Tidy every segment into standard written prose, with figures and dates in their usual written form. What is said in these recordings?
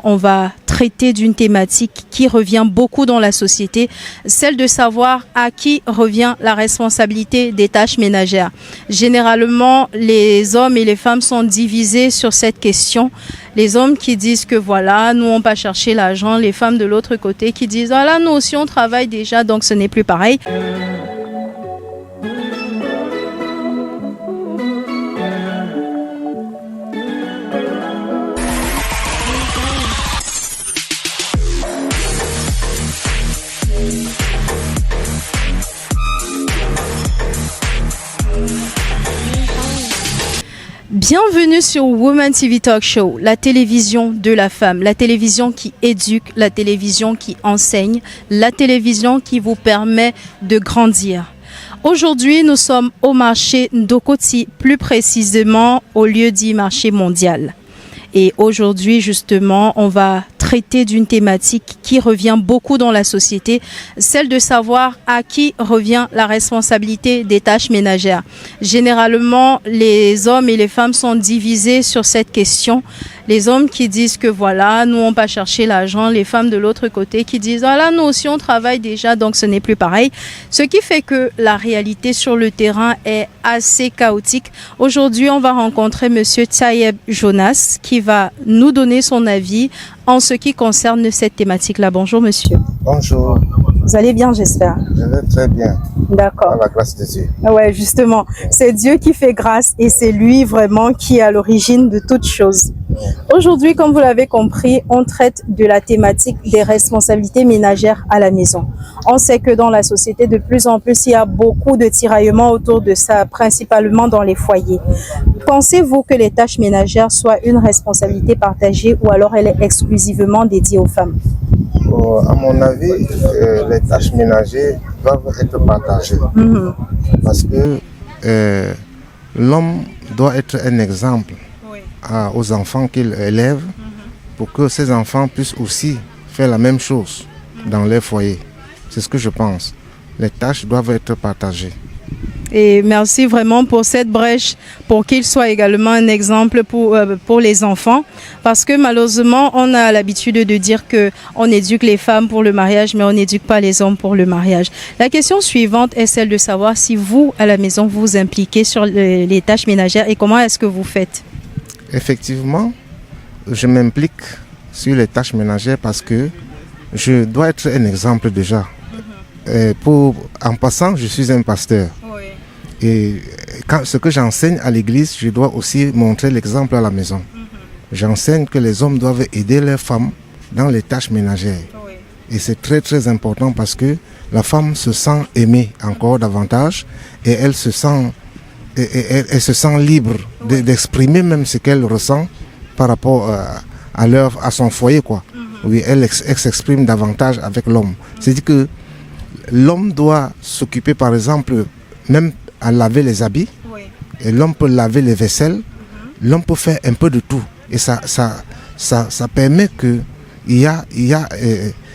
On va traiter d'une thématique qui revient beaucoup dans la société, celle de savoir à qui revient la responsabilité des tâches ménagères. Généralement, les hommes et les femmes sont divisés sur cette question. Les hommes qui disent que voilà, nous on va chercher l'argent, les femmes de l'autre côté qui disent ah là nous aussi on travaille déjà donc ce n'est plus pareil. Bienvenue sur Women TV Talk Show, la télévision de la femme, la télévision qui éduque, la télévision qui enseigne, la télévision qui vous permet de grandir. Aujourd'hui, nous sommes au marché Ndokoti, plus précisément au lieu dit marché mondial. Et aujourd'hui, justement, on va traiter d'une thématique qui revient beaucoup dans la société, celle de savoir à qui revient la responsabilité des tâches ménagères. Généralement, les hommes et les femmes sont divisés sur cette question. Les hommes qui disent que voilà, nous on va chercher l'argent, les femmes de l'autre côté qui disent ah là nous aussi on travaille déjà donc ce n'est plus pareil. Ce qui fait que la réalité sur le terrain est assez chaotique. Aujourd'hui, on va rencontrer monsieur Tayeb Jonas qui va nous donner son avis en ce qui concerne cette thématique-là. Bonjour monsieur. Bonjour. Vous allez bien, j'espère? Je vais très bien. D'accord. Par la grâce de Dieu. Ouais, justement. C'est Dieu qui fait grâce et c'est lui vraiment qui est à l'origine de toutes choses. Aujourd'hui, comme vous l'avez compris, on traite de la thématique des responsabilités ménagères à la maison. On sait que dans la société, de plus en plus, il y a beaucoup de tiraillements autour de ça, principalement dans les foyers. Pensez-vous que les tâches ménagères soient une responsabilité partagée ou alors elle est exclusivement dédiée aux femmes? À mon avis, les tâches ménagères doivent être partagées. Parce que l'homme doit être un exemple aux enfants qu'il élève pour que ces enfants puissent aussi faire la même chose dans leur foyer. C'est ce que je pense. Les tâches doivent être partagées. Et merci vraiment pour cette brèche, pour qu'il soit également un exemple pour les enfants. Parce que malheureusement, on a l'habitude de dire qu'on éduque les femmes pour le mariage, mais on n'éduque pas les hommes pour le mariage. La question suivante est celle de savoir si vous, à la maison, vous vous impliquez sur les tâches ménagères et comment est-ce que vous faites? Effectivement, je m'implique sur les tâches ménagères parce que je dois être un exemple déjà. En passant, je suis un pasteur. Et ce que j'enseigne à l'église, je dois aussi montrer l'exemple à la maison. J'enseigne que les hommes doivent aider leurs femmes dans les tâches ménagères. Et c'est très très important parce que la femme se sent aimée encore davantage et elle se sent libre d'exprimer même ce qu'elle ressent par rapport à son foyer, quoi. Oui, elle s'exprime davantage avec l'homme. C'est-à-dire que l'homme doit s'occuper, par exemple, même à laver les habits, et l'homme peut laver les vaisselles, l'homme peut faire un peu de tout. Et ça permet que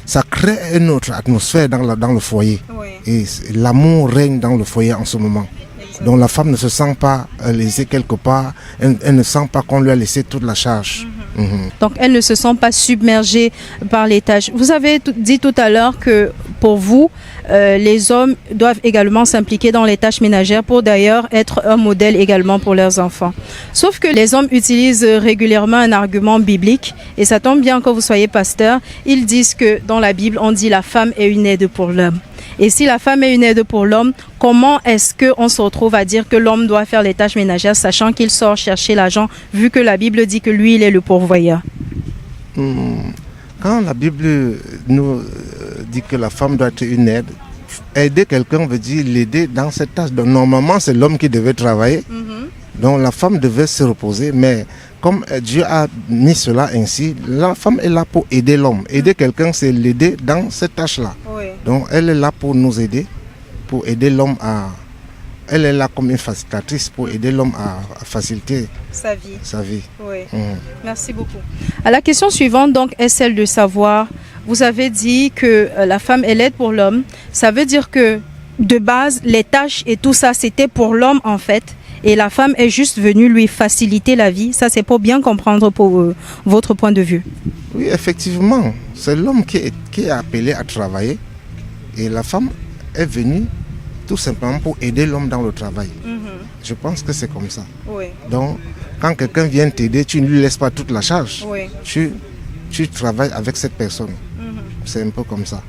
ça crée une autre atmosphère dans le foyer. Et l'amour règne dans le foyer en ce moment. Donc la femme ne se sent pas lésée quelque part, elle ne sent pas qu'on lui a laissé toute la charge. Donc elle ne se sent pas submergée par les tâches. Vous avez dit tout à l'heure que pour vous, les hommes doivent également s'impliquer dans les tâches ménagères pour d'ailleurs être un modèle également pour leurs enfants. Sauf que les hommes utilisent régulièrement un argument biblique et ça tombe bien que vous soyez pasteur. Ils disent que dans la Bible, on dit la femme est une aide pour l'homme. Et si la femme est une aide pour l'homme, comment est-ce qu'on se retrouve à dire que l'homme doit faire les tâches ménagères, sachant qu'il sort chercher l'argent, vu que la Bible dit que lui, il est le pourvoyeur? Quand la Bible nous dit que la femme doit être une aide, aider quelqu'un veut dire l'aider dans cette tâche. Donc, normalement, c'est l'homme qui devait travailler. Donc la femme devait se reposer, mais comme Dieu a mis cela ainsi, la femme est là pour aider l'homme. Aider quelqu'un, c'est l'aider dans cette tâche-là. Donc elle est là pour nous aider, pour aider l'homme à... Elle est là comme une facilitatrice pour aider l'homme à faciliter sa vie. Merci beaucoup. La question suivante donc est celle de savoir, vous avez dit que la femme est l'aide pour l'homme. Ça veut dire que de base, les tâches et tout ça, c'était pour l'homme en fait. et la femme est juste venue lui faciliter la vie. Ça, c'est pour bien comprendre pour votre point de vue. Oui, effectivement, c'est l'homme qui est appelé à travailler et la femme est venue tout simplement pour aider l'homme dans le travail. Je pense que c'est comme ça. Oui. Donc, quand quelqu'un vient t'aider, tu ne lui laisses pas toute la charge. Oui. Tu travailles avec cette personne. C'est un peu comme ça.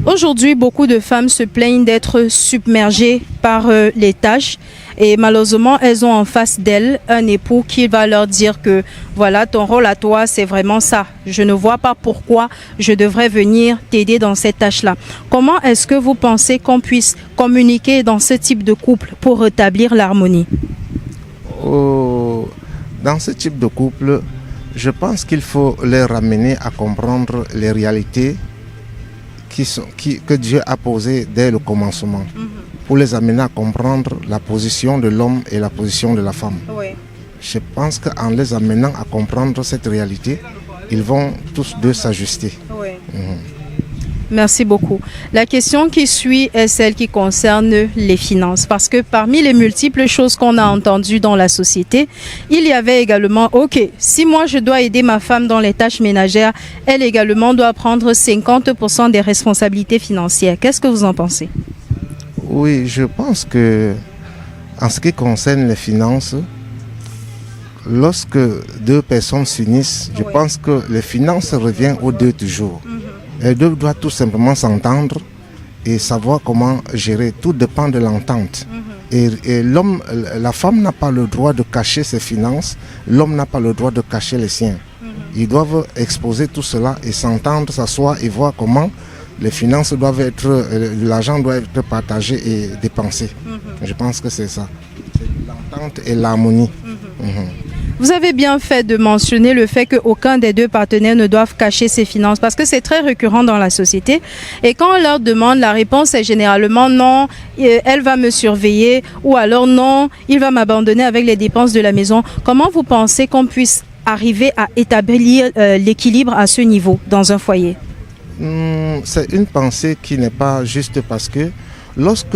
Aujourd'hui, beaucoup de femmes se plaignent d'être submergées par les tâches et malheureusement, elles ont en face d'elles un époux qui va leur dire que voilà, ton rôle à toi, c'est vraiment ça. Je ne vois pas pourquoi je devrais venir t'aider dans cette tâche-là. Comment est-ce que vous pensez qu'on puisse communiquer dans ce type de couple pour rétablir l'harmonie? Dans ce type de couple, je pense qu'il faut les ramener à comprendre les réalités que Dieu a posées dès le commencement, pour les amener à comprendre la position de l'homme et la position de la femme. Oui. Je pense qu'en les amenant à comprendre cette réalité, ils vont tous deux s'ajuster. Oui. Merci beaucoup. La question qui suit est celle qui concerne les finances. Parce que parmi les multiples choses qu'on a entendues dans la société, il y avait également, ok, si moi je dois aider ma femme dans les tâches ménagères, elle également doit prendre 50% des responsabilités financières. Qu'est-ce que vous en pensez? Oui, je pense que en ce qui concerne les finances, lorsque deux personnes s'unissent, je pense que les finances reviennent aux deux toujours. Les deux doivent tout simplement s'entendre et savoir comment gérer. Tout dépend de l'entente. Et l'homme, la femme n'a pas le droit de cacher ses finances, l'homme n'a pas le droit de cacher les siens. Ils doivent exposer tout cela et s'entendre, s'asseoir et voir comment les finances doivent être, l'argent doit être partagé et dépensé. Je pense que c'est ça. C'est l'entente et l'harmonie. Vous avez bien fait de mentionner le fait qu'aucun des deux partenaires ne doivent cacher ses finances parce que c'est très récurrent dans la société. Et quand on leur demande, la réponse est généralement non, elle va me surveiller ou alors non, il va m'abandonner avec les dépenses de la maison. Comment vous pensez qu'on puisse arriver à établir l'équilibre à ce niveau dans un foyer? C'est une pensée qui n'est pas juste parce que lorsque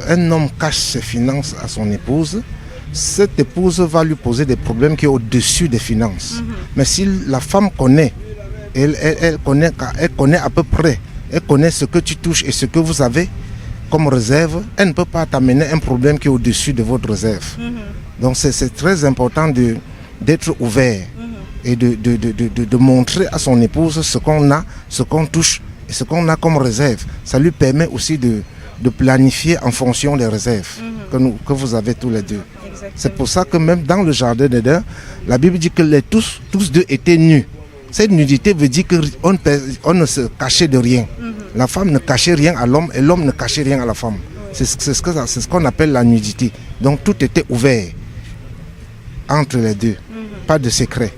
un homme cache ses finances à son épouse, cette épouse va lui poser des problèmes qui sont au-dessus des finances. Mais si la femme connaît, elle connaît à peu près, elle connaît ce que tu touches et ce que vous avez comme réserve, elle ne peut pas t'amener un problème qui est au-dessus de votre réserve. Donc c'est très important d'être ouvert et de montrer à son épouse ce qu'on a, ce qu'on touche et ce qu'on a comme réserve. Ça lui permet aussi de planifier en fonction des réserves que vous avez tous les deux. C'est pour ça que même dans le jardin d'Éden, la Bible dit que tous deux étaient nus. Cette nudité veut dire qu'on ne se cachait de rien. La femme ne cachait rien à l'homme et l'homme ne cachait rien à la femme. C'est ce qu'on appelle la nudité. Donc tout était ouvert entre les deux. Pas de secret.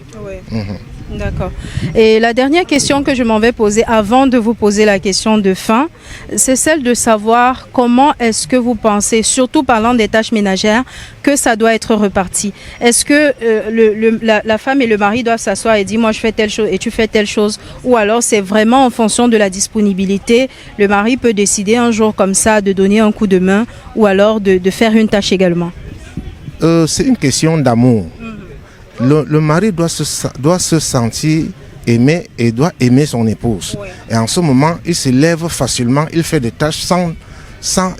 D'accord. Et la dernière question que je m'en vais poser avant de vous poser la question de fin, c'est celle de savoir comment est-ce que vous pensez, surtout parlant des tâches ménagères, que ça doit être reparti. Est-ce que la femme et le mari doivent s'asseoir et dire moi je fais telle chose et tu fais telle chose, ou alors c'est vraiment en fonction de la disponibilité, le mari peut décider un jour comme ça de donner un coup de main ou alors de faire une tâche également? C'est une question d'amour. Le mari doit se sentir aimé et doit aimer son épouse. Et en ce moment, il se lève facilement, il fait des tâches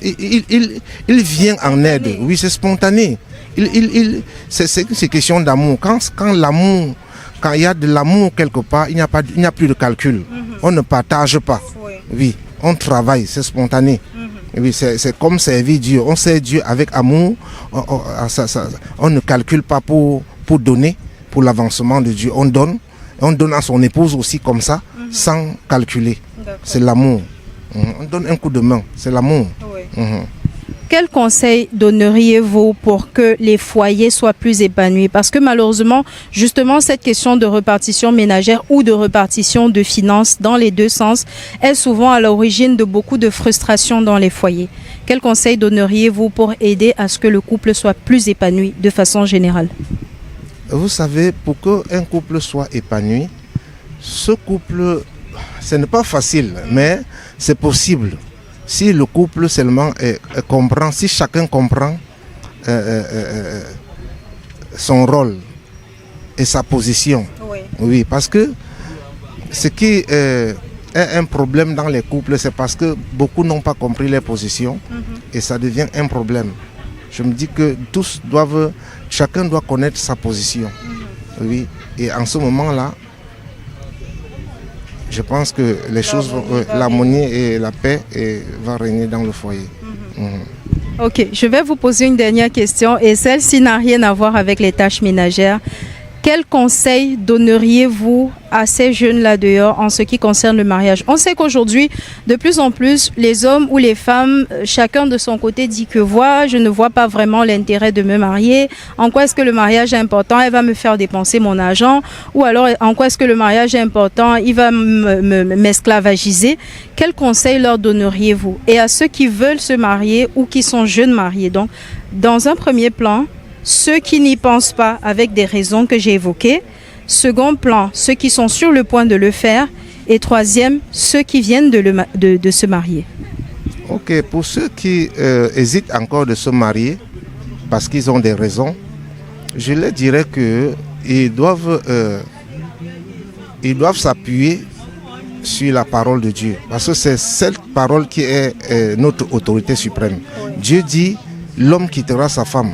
il vient en aide. Oui, c'est spontané. C'est une question d'amour. Quand il y a de l'amour quelque part, il n'y a plus de calcul. On ne partage pas. Oui, on travaille, c'est spontané. Oui, c'est comme servir Dieu. On sert Dieu avec amour. On ne calcule pas pour donner, pour l'avancement de Dieu. On donne à son épouse aussi comme ça, sans calculer. C'est l'amour. On donne un coup de main, c'est l'amour. Quel conseil donneriez-vous pour que les foyers soient plus épanouis? Parce que malheureusement, justement, cette question de répartition ménagère ou de répartition de finances dans les deux sens est souvent à l'origine de beaucoup de frustration dans les foyers. Quel conseil donneriez-vous pour aider à ce que le couple soit plus épanoui de façon générale? Vous savez, pour qu'un couple soit épanoui, ce couple, ce n'est pas facile, mais c'est possible. Si le couple seulement comprend, si chacun comprend son rôle et sa position. Oui. Oui, parce que ce qui est un problème dans les couples, c'est parce que beaucoup n'ont pas compris les positions et ça devient un problème. Je me dis que chacun doit connaître sa position. Oui, et en ce moment-là, je pense que les choses, l'harmonie et la paix vont régner dans le foyer. Ok, je vais vous poser une dernière question et celle-ci n'a rien à voir avec les tâches ménagères. Quel conseil donneriez-vous à ces jeunes-là dehors en ce qui concerne le mariage? On sait qu'aujourd'hui, de plus en plus, les hommes ou les femmes, chacun de son côté dit que je ne vois pas vraiment l'intérêt de me marier. En quoi est-ce que le mariage est important? Elle va me faire dépenser mon argent. Ou alors, en quoi est-ce que le mariage est important? Il va m'esclavagiser. Quel conseil leur donneriez-vous? Et à ceux qui veulent se marier ou qui sont jeunes mariés, donc, dans un premier plan, ceux qui n'y pensent pas avec des raisons que j'ai évoquées. Second plan, ceux qui sont sur le point de le faire. Et troisième, ceux qui viennent de se marier. Ok, pour ceux qui hésitent encore de se marier parce qu'ils ont des raisons, je leur dirais qu'ils doivent s'appuyer sur la parole de Dieu. Parce que c'est cette parole qui est notre autorité suprême. Dieu dit, l'homme quittera sa femme.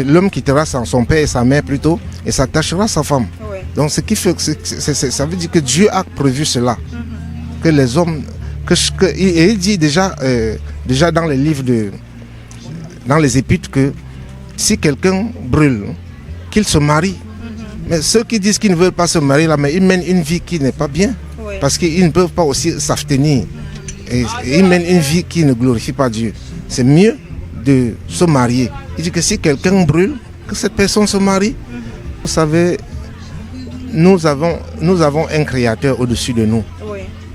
L'homme quittera son père et sa mère plutôt et s'attachera sa femme. Oui. Donc ce qui fait ça veut dire que Dieu a prévu cela. Que les hommes et il dit déjà dans les livres dans les épîtres que si quelqu'un brûle, qu'il se marie. Mais ceux qui disent qu'ils ne veulent pas se marier là, mais ils mènent une vie qui n'est pas bien. Oui. Parce qu'ils ne peuvent pas aussi s'abstenir. Et ils mènent une vie qui ne glorifie pas Dieu. C'est mieux de se marier. Il dit que si quelqu'un brûle, que cette personne se marie. Vous savez, nous avons un créateur au-dessus de nous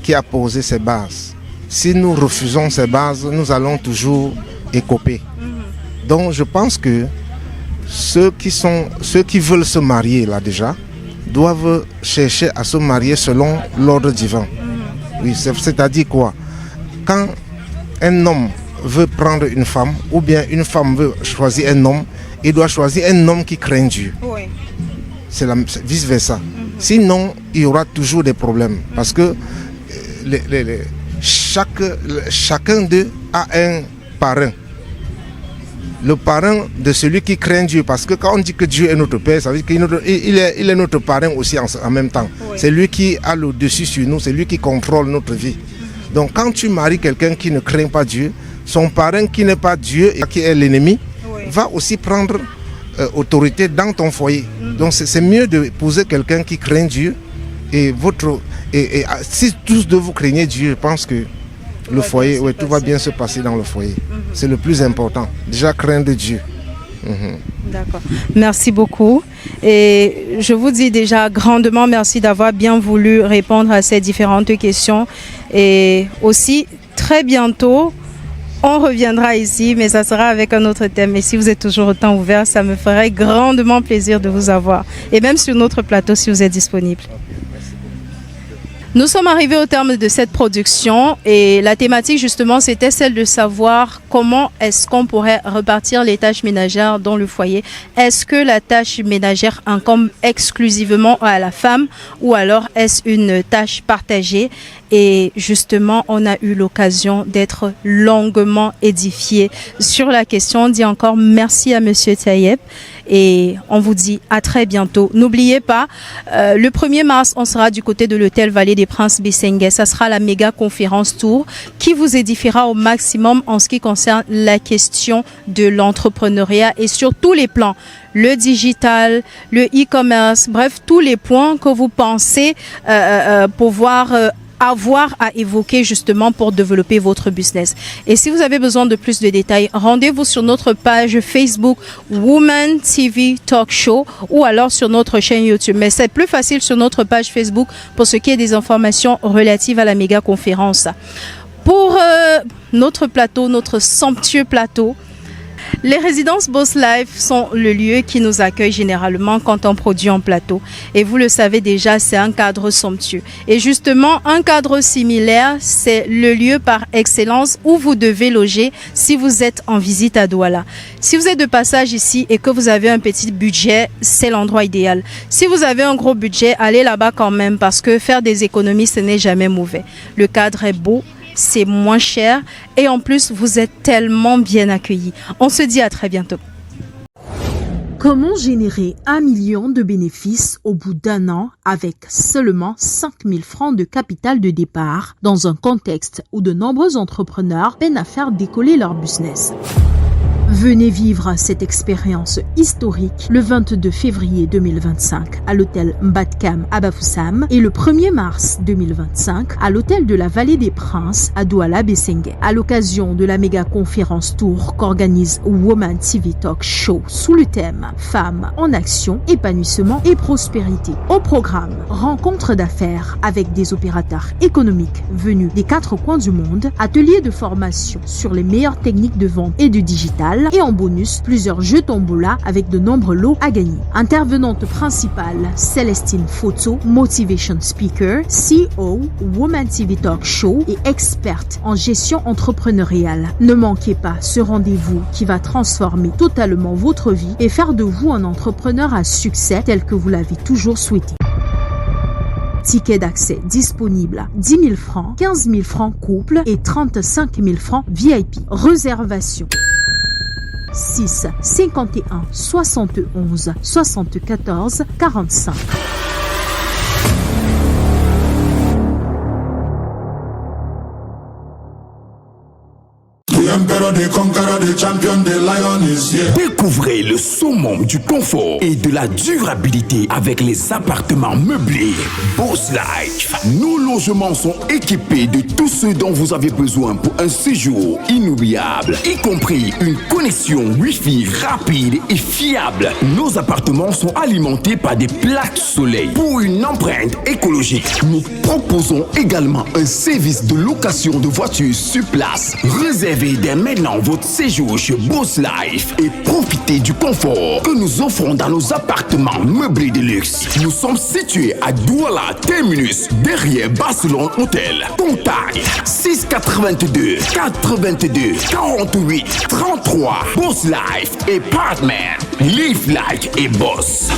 qui a posé ses bases. Si nous refusons ces bases, nous allons toujours écoper. Donc je pense que ceux qui veulent se marier là déjà, doivent chercher à se marier selon l'ordre divin. Oui, c'est-à-dire quoi? Quand un homme veut prendre une femme, ou bien une femme veut choisir un homme, il doit choisir un homme qui craint Dieu. Oui. C'est vice-versa. Sinon, il y aura toujours des problèmes. Parce que chacun d'eux a un parrain. Le parrain de celui qui craint Dieu. Parce que quand on dit que Dieu est notre Père, ça veut dire qu'il est notre parrain aussi en même temps. Oui. C'est lui qui a le dessus sur nous, c'est lui qui contrôle notre vie. Donc quand tu maries quelqu'un qui ne craint pas Dieu, son parrain qui n'est pas Dieu et qui est l'ennemi, va aussi prendre autorité dans ton foyer. Donc c'est mieux d'épouser quelqu'un qui craint Dieu. Et si tous de vous craignez Dieu, je pense que le foyer, tout va bien se passer dans le foyer. C'est le plus important. Déjà craindre Dieu. D'accord. Merci beaucoup. Et je vous dis déjà grandement merci d'avoir bien voulu répondre à ces différentes questions. Et aussi, très bientôt, on reviendra ici, mais ça sera avec un autre thème. Et si vous êtes toujours autant ouvert, ça me ferait grandement plaisir de vous avoir. Et même sur notre plateau, si vous êtes disponible. Nous sommes arrivés au terme de cette production et la thématique justement c'était celle de savoir comment est-ce qu'on pourrait repartir les tâches ménagères dans le foyer. Est-ce que la tâche ménagère incombe exclusivement à la femme ou alors est-ce une tâche partagée? Et justement, on a eu l'occasion d'être longuement édifié sur la question. On dit encore merci à Monsieur Tayeb et on vous dit à très bientôt. N'oubliez pas, le 1er mars, on sera du côté de l'hôtel Vallée des Princes Bissengue. Ça sera la méga conférence tour qui vous édifiera au maximum en ce qui concerne la question de l'entrepreneuriat et sur tous les plans. Le digital, le e-commerce, bref, tous les points que vous pensez pouvoir avoir à évoquer justement pour développer votre business. Et si vous avez besoin de plus de détails, rendez-vous sur notre page Facebook Woman TV Talk Show ou alors sur notre chaîne YouTube. Mais c'est plus facile sur notre page Facebook pour ce qui est des informations relatives à la méga conférence. Pour notre plateau, notre somptueux plateau, Les résidences Boss Life sont le lieu qui nous accueille généralement quand on produit en plateau. Et vous le savez déjà, c'est un cadre somptueux. Et justement, un cadre similaire, c'est le lieu par excellence où vous devez loger si vous êtes en visite à Douala. Si vous êtes de passage ici et que vous avez un petit budget, c'est l'endroit idéal. Si vous avez un gros budget, allez là-bas quand même parce que faire des économies, ce n'est jamais mauvais. Le cadre est beau. C'est moins cher et en plus, vous êtes tellement bien accueillis. On se dit à très bientôt. Comment générer 1 million de bénéfices au bout d'un an avec seulement 5 000 francs de capital de départ dans un contexte où de nombreux entrepreneurs peinent à faire décoller leur business? Venez vivre cette expérience historique le 22 février 2025 à l'hôtel Mbatkam à Bafoussam et le 1er mars 2025 à l'hôtel de la Vallée des Princes à Douala Bessengue. À l'occasion de la méga conférence tour qu'organise Woman TV Talk Show sous le thème Femmes en action, épanouissement et prospérité. Au programme, rencontres d'affaires avec des opérateurs économiques venus des 4 coins du monde, ateliers de formation sur les meilleures techniques de vente et de digital, et en bonus, plusieurs jeux tombola avec de nombreux lots à gagner. Intervenante principale, Célestine Photo, Motivation Speaker, CEO, Woman TV Talk Show et experte en gestion entrepreneuriale. Ne manquez pas ce rendez-vous qui va transformer totalement votre vie et faire de vous un entrepreneur à succès tel que vous l'avez toujours souhaité. Ticket d'accès disponible 10 000 francs, 15 000 francs couple et 35 000 francs VIP. Réservation 6 51 71 74 45. Découvrez le summum du confort et de la durabilité avec les appartements meublés Boss Life. Nos logements sont équipés de tout ce dont vous avez besoin pour un séjour inoubliable, y compris une connexion Wi-Fi rapide et fiable. Nos appartements sont alimentés par des plaques soleil. Pour une empreinte écologique, nous proposons également un service de location de voitures sur place. Réservez dès maintenant votre séjour chez Boss Life et profitez du confort que nous offrons dans nos appartements meublés de luxe. Nous sommes situés à Douala Terminus, derrière Barcelone Hotel. Contact 682 82 48 33. Boss Life et Partner. Live like a boss.